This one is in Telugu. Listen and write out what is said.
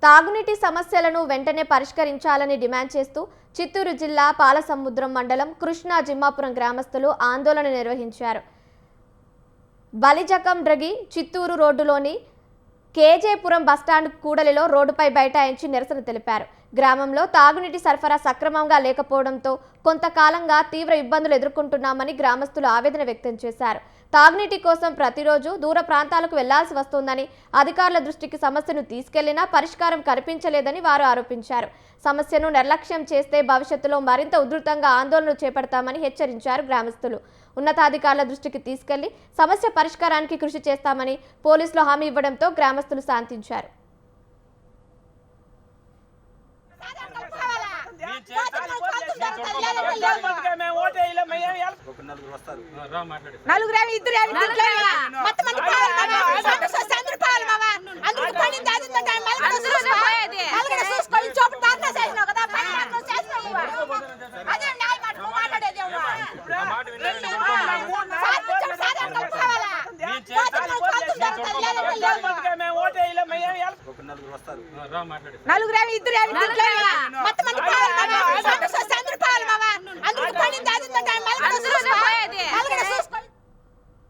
తాగునీటి సమస్యలను వెంటనే పరిష్కరించాలని డిమాండ్ చేస్తూ చిత్తూరు జిల్లా పాలసముద్రం మండలం కృష్ణా జిమ్మాపురం గ్రామస్తులు ఆందోళన నిర్వహించారు. బలిజకం డ్రగి చిత్తూరు రోడ్డులోని కేజేపురం బస్టాండ్ కూడలిలో రోడ్డుపై బైఠాయించి నిరసన తెలిపారు. గ్రామంలో తాగునీటి సరఫరా సక్రమంగా లేకపోవడంతో కొంతకాలంగా తీవ్ర ఇబ్బందులు ఎదుర్కొంటున్నామని గ్రామస్తులు ఆవేదన వ్యక్తం చేశారు. తాగునీటి కోసం ప్రతిరోజు దూర ప్రాంతాలకు వెళ్లాల్సి వస్తోందని, అధికారుల దృష్టికి సమస్యను తీసుకెళ్లినా పరిష్కారం కనిపించలేదని వారు ఆరోపించారు. సమస్యను నిర్లక్ష్యం చేస్తే భవిష్యత్తులో మరింత ఉధృతంగా ఆందోళనలు చేపడతామని హెచ్చరించారు గ్రామస్తులు. ఉన్నతాధికారుల దృష్టికి తీసుకెళ్లి సమస్య పరిష్కారానికి కృషి చేస్తామని పోలీసులు హామీ ఇవ్వడంతో గ్రామస్తులు శాంతించారు. నలుగురు